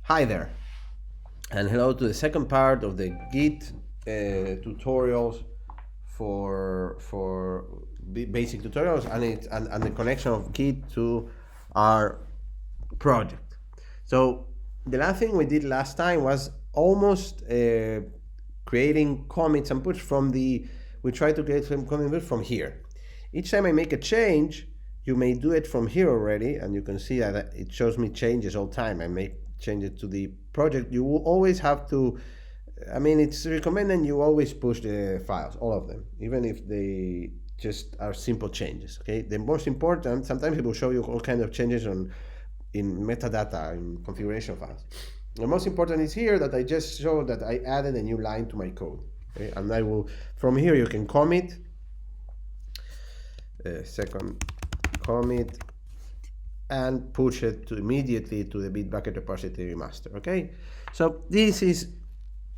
Hi there, and hello to the second part of the Git tutorials for basic tutorials and the connection of Git to our project. So the last thing we did last time was almost creating commits and push from the. We try to create some commits from here. Each time I make a change, you may do it from here already, and you can see that it shows me changes all the time. I make changes to the project. You will always have to. I mean, it's recommended you always push the files, all of them, even if they just are simple changes. Okay, the most important. Sometimes it will show you all kinds of changes in metadata in configuration files. The most important is here that I just showed that I added a new line to my code. Okay? And I will, from here you can commit, second commit, and push it to immediately to the Bitbucket repository master. Okay, so this is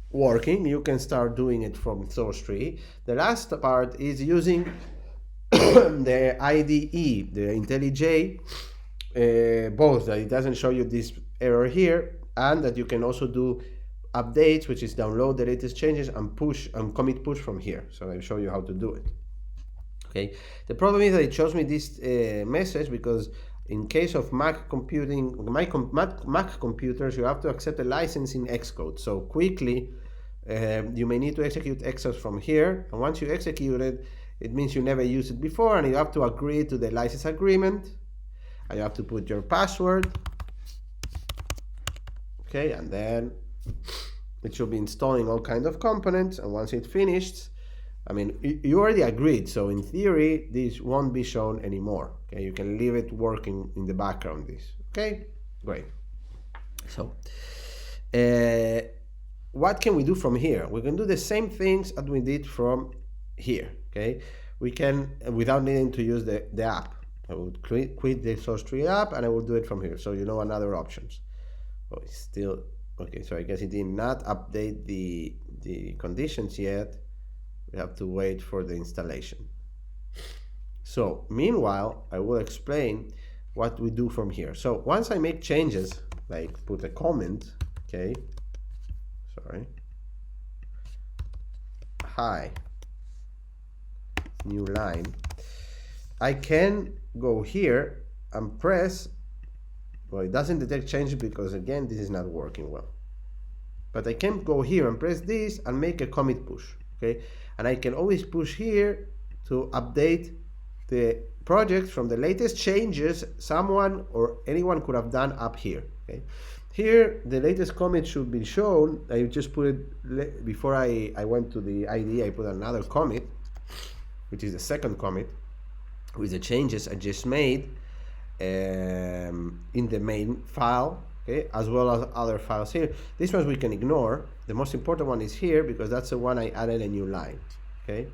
working. You can start doing it from source tree. The last part is using the IDE, the IntelliJ, both that it doesn't show you this error here, and that you can also do updates, which is download the latest changes and push and commit push from here. So I'll show you how to do it. Okay, the problem is that it shows me this message because in case of Mac computing, Mac computers, you have to accept a license in Xcode. So quickly, you may need to execute Xcode from here, and once you execute it, it means you never used it before, and you have to agree to the license agreement, and you have to put your password. Okay, and then it should be installing all kinds of components, and once it's finished, I mean, you already agreed, so in theory, this won't be shown anymore. Okay, you can leave it working in the background. This, okay, great. So, what can we do from here? We can do the same things that we did from here. Okay, we can without needing to use the app. I will quit the source tree app, and I will do it from here. So you know another options. Oh, it's still okay. So I guess it did not update the conditions yet. We have to wait for the installation. So meanwhile, I will explain what we do from here. So once I make changes, like put a comment, okay, sorry, hi, new line, I can go here and press, well, it doesn't detect changes because again, this is not working well. But I can go here and press this and make a commit push, okay? And I can always push here to update the project from the latest changes someone or anyone could have done up here, okay? Here, the latest commit should be shown. I just put it, before I went to the IDE, I put another commit, which is the second commit, with the changes I just made in the main file, okay, as well as other files here. This one we can ignore. The most important one is here because that's the one I added a new line, okay?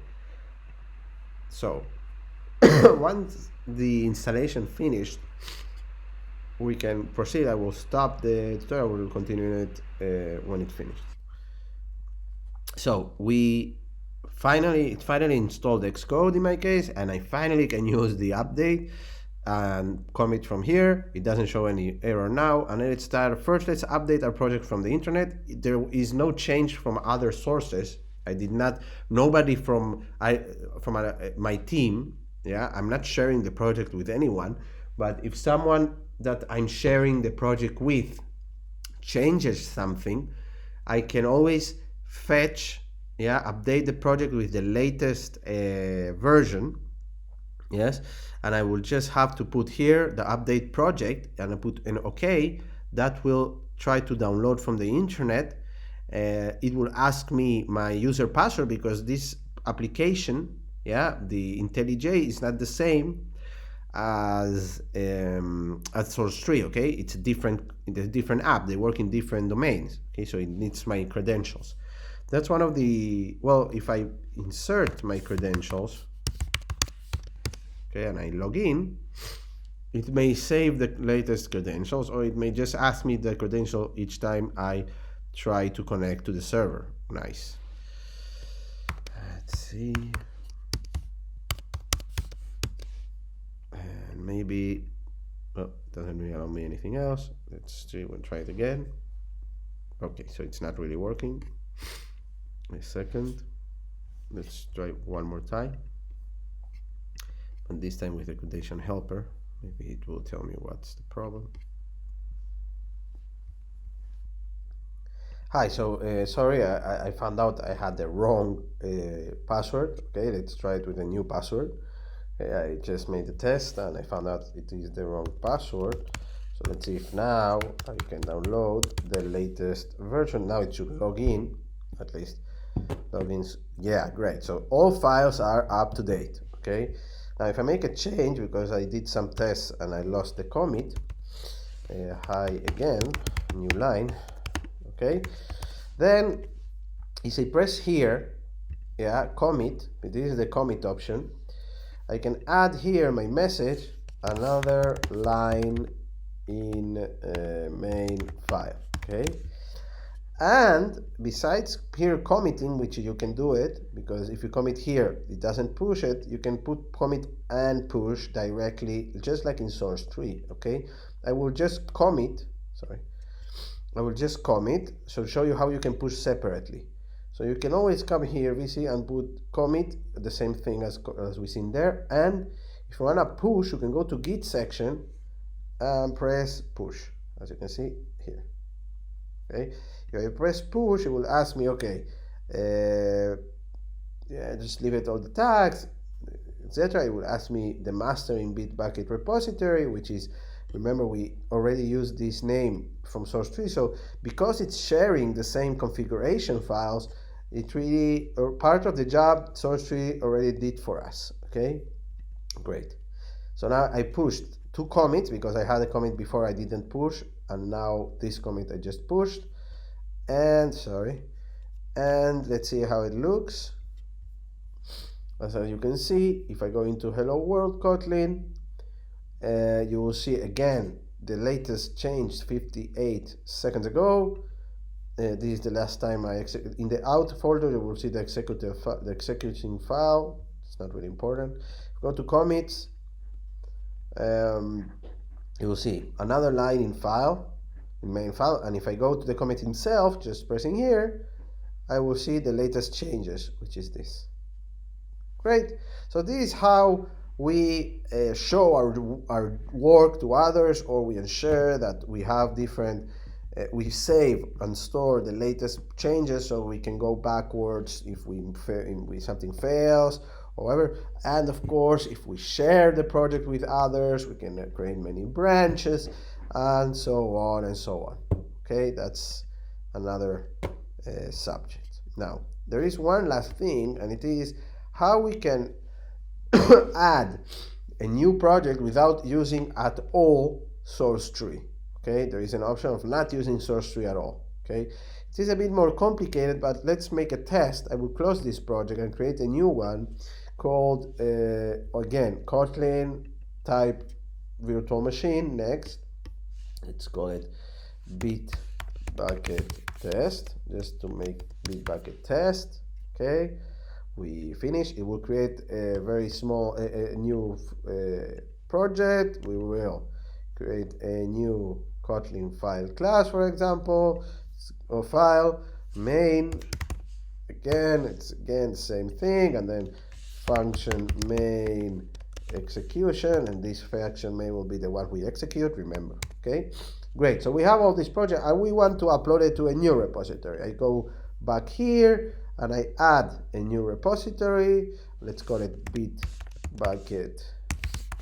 So once the installation finished, we can proceed. I will stop the tutorial. We will continue it when it's finished. So it finally installed Xcode in my case, and I finally can use the update and commit from here. It doesn't show any error now, and let's start. First, let's update our project from the internet. There is no change from other sources. I did not, nobody from my team, yeah, I'm not sharing the project with anyone, but if someone that I'm sharing the project with changes something, I can always fetch, yeah, update the project with the latest version, yes, and I will just have to put here the update project, and I put an OK. That will try to download from the internet. It will ask me my user password because this application, yeah, the IntelliJ is not the same as source tree. Okay, it's a different app. They work in different domains. Okay, so it needs my credentials. That's one of the, well, if I insert my credentials, okay, and I log in, it may save the latest credentials, or it may just ask me the credential each time I try to connect to the server. Nice. Let's see. And maybe, oh, it doesn't really allow me anything else. Let's see, we'll try it again. Okay, so it's not really working. A second. Let's try one more time. And this time with the quotation helper. Maybe it will tell me what's the problem. Hi, so sorry, I found out I had the wrong password. Okay, let's try it with a new password. I just made the test and I found out it is the wrong password. So let's see if now I can download the latest version. Now it should log in, at least. Logins, yeah, great. So all files are up to date, okay? Now if I make a change, because I did some tests and I lost the commit, hi again, new line, okay? Then if I press here, yeah, commit, this is the commit option, I can add here my message, another line in main file, okay? And besides here committing, which you can do it, because if you commit here, it doesn't push it, you can put commit and push directly, just like in source tree, okay? I will just commit, so show you how you can push separately. So you can always come here, VC, and put commit, the same thing as we seen there. And if you wanna push, you can go to Git section and press push, as you can see here. Okay, if I press push, it will ask me, okay, yeah, just leave it all the tags, etc. It will ask me the master in Bitbucket repository, which is, remember, we already used this name from source tree. So because it's sharing the same configuration files, it really, or part of the job source tree already did for us. Okay, great. So now I pushed 2 commits because I had a commit before I didn't push, and now this commit I just pushed. And and let's see how it looks. As you can see, if I go into Hello World Kotlin, you will see again the latest change 58 seconds ago. This is the last time I execute. In the out folder, you will see the executing file. It's not really important. Go to commits. You will see another line in file, in main file, and if I go to the commit itself, just pressing here, I will see the latest changes, which is this. Great. So this is how we show our work to others, or we ensure that we have different, we save and store the latest changes so we can go backwards if something fails or whatever. And of course, if we share the project with others, we can create many branches and so on and so on. Okay, that's another subject. Now, there is one last thing, and it is how we can add a new project without using at all source tree. Okay, there is an option of not using source tree at all. Okay, it is a bit more complicated, but let's make a test. I will close this project and create a new one called, again, Kotlin type virtual machine. Next, let's call it Bitbucket test, just to make Bitbucket test. Okay, we finish. It will create a very small, a new project. We will create a new Kotlin file class, for example, or file main. Again, it's again the same thing, and then function main execution, and this function main will be the one we execute, remember. Okay, great. So we have all this project and we want to upload it to a new repository. I go back here and I add a new repository. Let's call it Bitbucket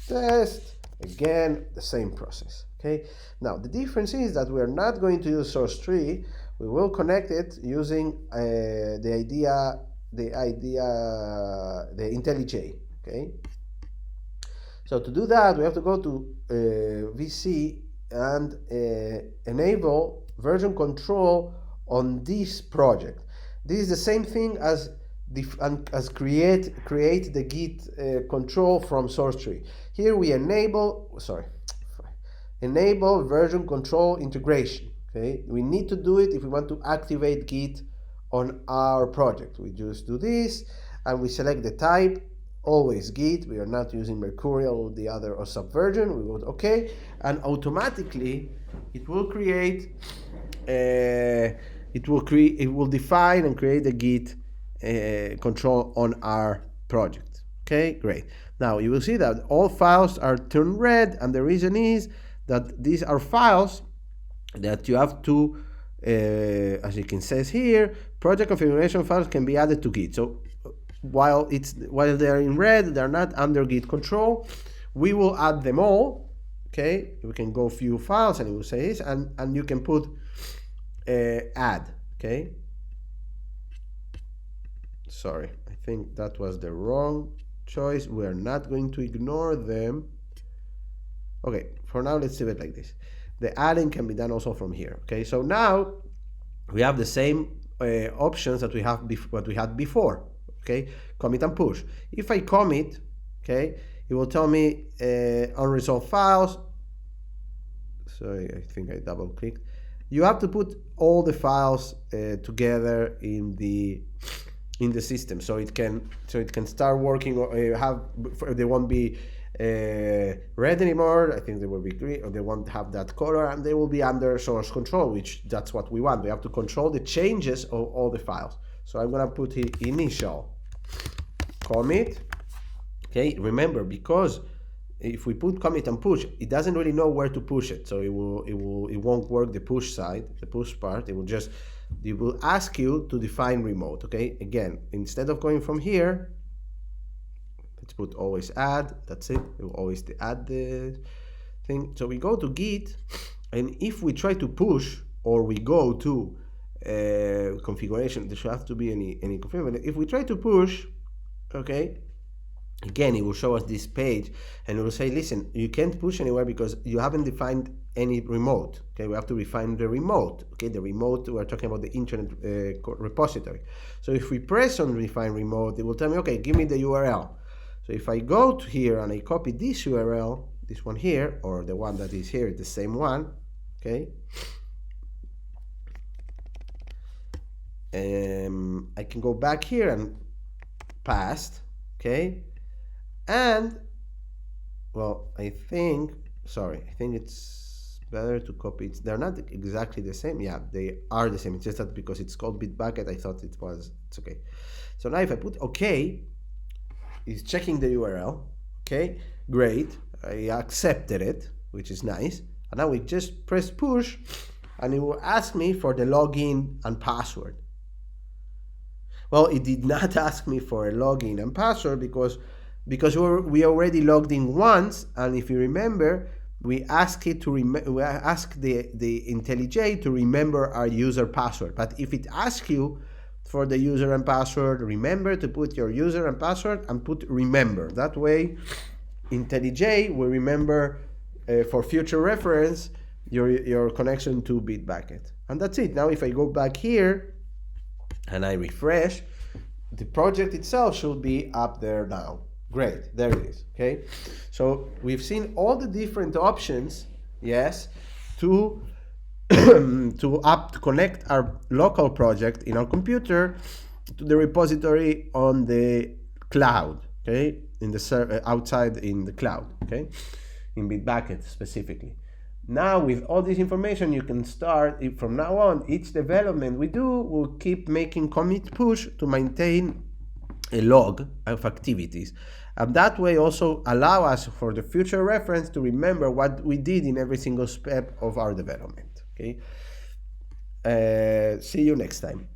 test. Again, the same process. Okay, now the difference is that we are not going to use source tree. We will connect it using the IntelliJ. Okay, so to do that, we have to go to VC and enable version control on this project. This is the same thing as create the Git control from source tree. Here we enable version control integration. Okay, we need to do it if we want to activate Git on our project. We just do this and we select the type, always Git. We are not using Mercurial or the other or Subversion. We go OK, and automatically it will create it will define and create a Git control on our project. Okay, great. Now you will see that all files are turned red, and the reason is that these are files that you have to, as you can see here, project configuration files can be added to Git. So while they're in red, they're not under Git control. We will add them all. Okay, we can go view files and it will say this, and you can put add. Okay, sorry, I think that was the wrong choice. We are not going to ignore them. Okay, for now let's leave it like this. The adding can be done also from here. Okay, so now we have the same options that we had before. Okay, commit and push. If I commit, okay, it will tell me unresolved files. Sorry, I think I double clicked. You have to put all the files together in the system, so it can start working. Or they won't be red anymore. I think they will be green, or they won't have that color, and they will be under source control, which that's what we want. We have to control the changes of all the files. So I'm gonna put here initial commit. Okay, remember, because if we put commit and push, it doesn't really know where to push it, so it won't work the push side, the push part. It will ask you to define remote. Okay, again, instead of going from here, let's put always add. That's it. It will always add the thing. So we go to Git, and if we try to push, or we go to configuration, there should have to be any configuration. If we try to push, okay, again, it will show us this page, and it will say, listen, you can't push anywhere because you haven't defined any remote. Okay, we have to define the remote. Okay, the remote, we're talking about the internet repository. So if we press on define remote, it will tell me, okay, give me the URL. So if I go to here and I copy this URL, this one here, or the one that is here, the same one, okay, I can go back here and past, okay, and well, I think it's better to copy it. They're not exactly the same. Yeah, they are the same. It's just that because it's called Bitbucket, I thought it's okay. So now if I put okay, it's checking the URL. Okay, great. I accepted it, which is nice. And now we just press push, and it will ask me for the login and password. Well, it did not ask me for a login and password because we already logged in once, and if you remember, we asked it to we asked the IntelliJ to remember our user password. But if it asks you for the user and password, remember to put your user and password and put remember. That way, IntelliJ will remember for future reference your connection to Bitbucket. And that's it. Now, if I go back here and I refresh, the project itself should be up there now. Great, there it is. Okay, so we've seen all the different options, yes, to connect our local project in our computer to the repository on the cloud. Okay, in the outside in the cloud. Okay, in Bitbucket specifically. Now, with all this information, you can start, from now on, each development we do will keep making commit push to maintain a log of activities. And that way also allow us for the future reference to remember what we did in every single step of our development. Okay. See you next time.